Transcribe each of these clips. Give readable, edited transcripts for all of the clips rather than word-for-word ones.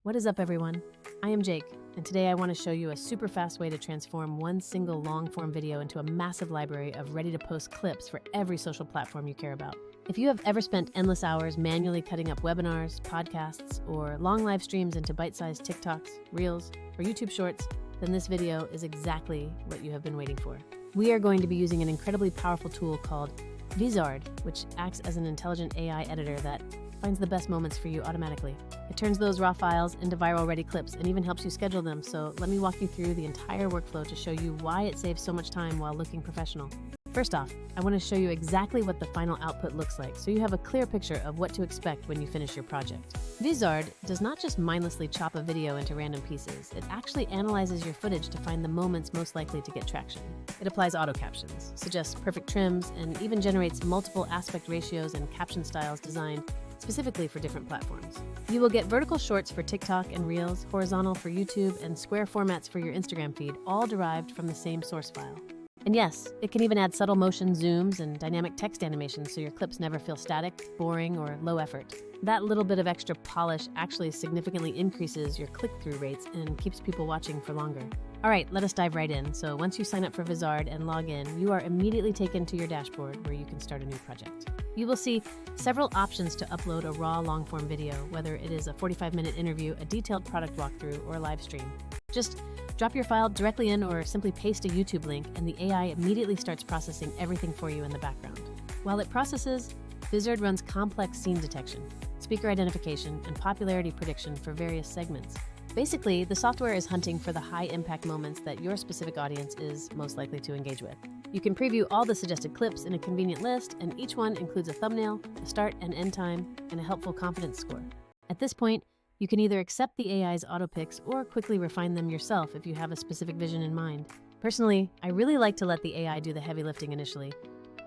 What is up, everyone? I am Jake, and today I want to show you a super fast way to transform one single long-form video into a massive library of ready-to-post clips for every social platform you care about. If you have ever spent endless hours manually cutting up webinars, podcasts, or long live streams into bite-sized TikToks, Reels, or YouTube Shorts, then this video is exactly what you have been waiting for. We are going to be using an incredibly powerful tool called Vizard, which acts as an intelligent AI editor that finds the best moments for you automatically. It turns those raw files into viral-ready clips and even helps you schedule them, so let me walk you through the entire workflow to show you why it saves so much time while looking professional. First off, I want to show you exactly what the final output looks like so you have a clear picture of what to expect when you finish your project. Vizard does not just mindlessly chop a video into random pieces, it actually analyzes your footage to find the moments most likely to get traction. It applies auto-captions, suggests perfect trims, and even generates multiple aspect ratios and caption styles designed specifically for different platforms. You will get vertical shorts for TikTok and Reels, horizontal for YouTube, and square formats for your Instagram feed, all derived from the same source file. And yes, it can even add subtle motion zooms and dynamic text animations so your clips never feel static, boring, or low effort. That little bit of extra polish actually significantly increases your click-through rates and keeps people watching for longer. All right, let us dive right in. So once you sign up for Vizard and log in, you are immediately taken to your dashboard where you can start a new project. You will see several options to upload a raw long-form video, whether it is a 45-minute interview, a detailed product walkthrough, or a live stream. Just drop your file directly in or simply paste a YouTube link and the AI immediately starts processing everything for you in the background. While it processes, Vizard runs complex scene detection, speaker identification, and popularity prediction for various segments. Basically, the software is hunting for the high-impact moments that your specific audience is most likely to engage with. You can preview all the suggested clips in a convenient list, and each one includes a thumbnail, a start and end time, and a helpful confidence score. At this point, you can either accept the AI's auto picks or quickly refine them yourself if you have a specific vision in mind. Personally, I really like to let the AI do the heavy lifting initially,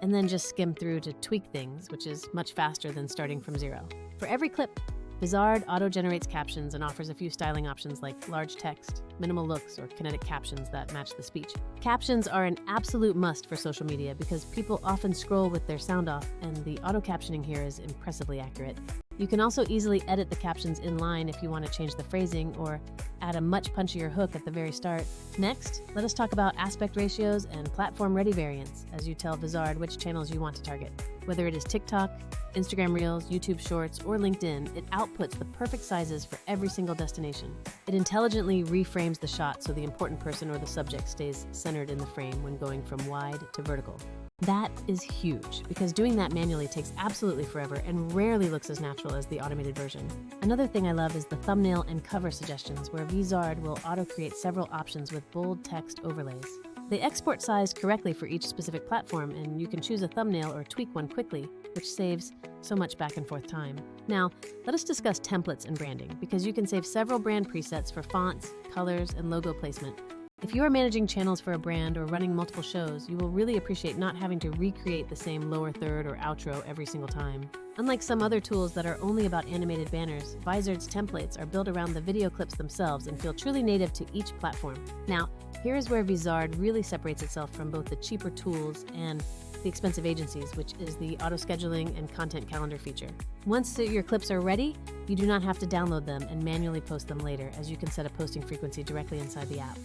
and then just skim through to tweak things, which is much faster than starting from zero. For every clip, Vizard auto-generates captions and offers a few styling options like large text, minimal looks, or kinetic captions that match the speech. Captions are an absolute must for social media because people often scroll with their sound off, and the auto-captioning here is impressively accurate. You can also easily edit the captions in line if you want to change the phrasing or add a much punchier hook at the very start. Next, let us talk about aspect ratios and platform-ready variants as you tell Vizard which channels you want to target. Whether it is TikTok, Instagram Reels, YouTube Shorts, or LinkedIn, it outputs the perfect sizes for every single destination. It intelligently reframes the shot so the important person or the subject stays centered in the frame when going from wide to vertical. That is huge, because doing that manually takes absolutely forever and rarely looks as natural as the automated version. Another thing I love is the thumbnail and cover suggestions, where Vizard will auto-create several options with bold text overlays. They export size correctly for each specific platform, and you can choose a thumbnail or tweak one quickly, which saves so much back and forth time. Now, let us discuss templates and branding, because you can save several brand presets for fonts, colors, and logo placement. If you are managing channels for a brand or running multiple shows, you will really appreciate not having to recreate the same lower third or outro every single time. Unlike some other tools that are only about animated banners, Vizard's templates are built around the video clips themselves and feel truly native to each platform. Now, here is where Vizard really separates itself from both the cheaper tools and the expensive agencies, which is the auto-scheduling and content calendar feature. Once your clips are ready, you do not have to download them and manually post them later, as you can set a posting frequency directly inside the app.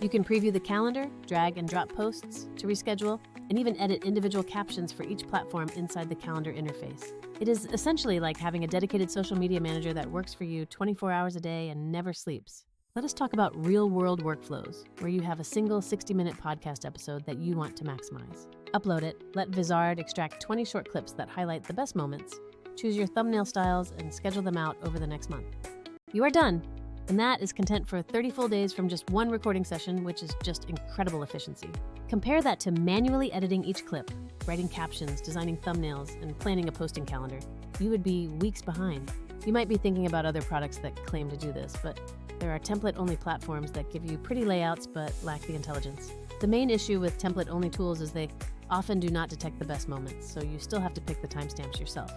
You can preview the calendar, drag and drop posts to reschedule, and even edit individual captions for each platform inside the calendar interface. It is essentially like having a dedicated social media manager that works for you 24 hours a day and never sleeps. Let us talk about real-world workflows, where you have a single 60-minute podcast episode that you want to maximize. Upload it, let Vizard extract 20 short clips that highlight the best moments, choose your thumbnail styles, and schedule them out over the next month. You are done! And that is content for 30 full days from just one recording session, which is just incredible efficiency. Compare that to manually editing each clip, writing captions, designing thumbnails, and planning a posting calendar. You would be weeks behind. You might be thinking about other products that claim to do this, but there are template-only platforms that give you pretty layouts but lack the intelligence. The main issue with template-only tools is they often do not detect the best moments, so you still have to pick the timestamps yourself.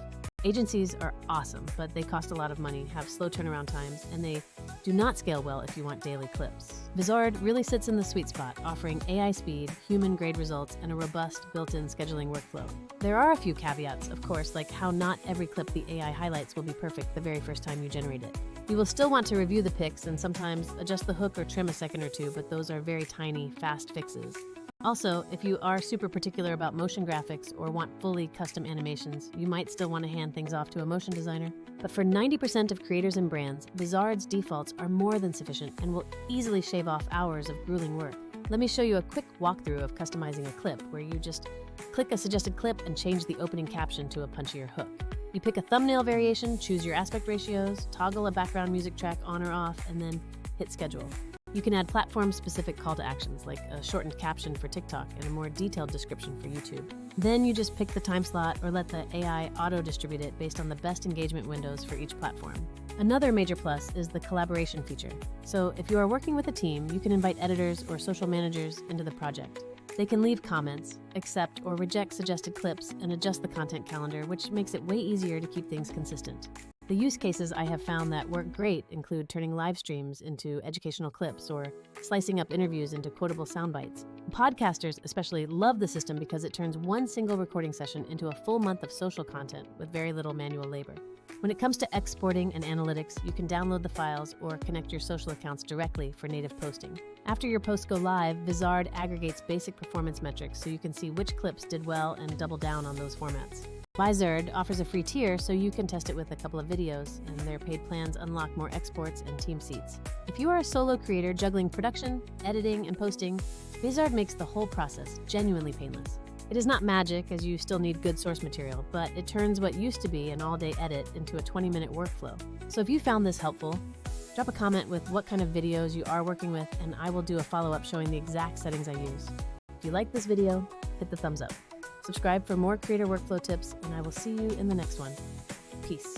Agencies are awesome, but they cost a lot of money, have slow turnaround times, and they do not scale well if you want daily clips. Vizard really sits in the sweet spot, offering AI speed, human-grade results, and a robust built-in scheduling workflow. There are a few caveats, of course, like how not every clip the AI highlights will be perfect the very first time you generate it. You will still want to review the pics and sometimes adjust the hook or trim a second or two, but those are very tiny, fast fixes. Also, if you are super particular about motion graphics or want fully custom animations, you might still want to hand things off to a motion designer. But for 90% of creators and brands, Vizard's defaults are more than sufficient and will easily shave off hours of grueling work. Let me show you a quick walkthrough of customizing a clip, where you just click a suggested clip and change the opening caption to a punchier hook. You pick a thumbnail variation, choose your aspect ratios, toggle a background music track on or off, and then hit schedule. You can add platform-specific call to actions, like a shortened caption for TikTok and a more detailed description for YouTube. Then you just pick the time slot or let the AI auto-distribute it based on the best engagement windows for each platform. Another major plus is the collaboration feature. So if you are working with a team, you can invite editors or social managers into the project. They can leave comments, accept or reject suggested clips, and adjust the content calendar, which makes it way easier to keep things consistent. The use cases I have found that work great include turning live streams into educational clips or slicing up interviews into quotable sound bites. Podcasters especially love the system because it turns one single recording session into a full month of social content with very little manual labor. When it comes to exporting and analytics, you can download the files or connect your social accounts directly for native posting. After your posts go live, Vizard aggregates basic performance metrics so you can see which clips did well and double down on those formats. Vizard offers a free tier so you can test it with a couple of videos, and their paid plans unlock more exports and team seats. If you are a solo creator juggling production, editing, and posting, Vizard makes the whole process genuinely painless. It is not magic, as you still need good source material, but it turns what used to be an all-day edit into a 20-minute workflow. So if you found this helpful, drop a comment with what kind of videos you are working with, and I will do a follow-up showing the exact settings I use. If you like this video, hit the thumbs up. Subscribe for more creator workflow tips, and I will see you in the next one. Peace.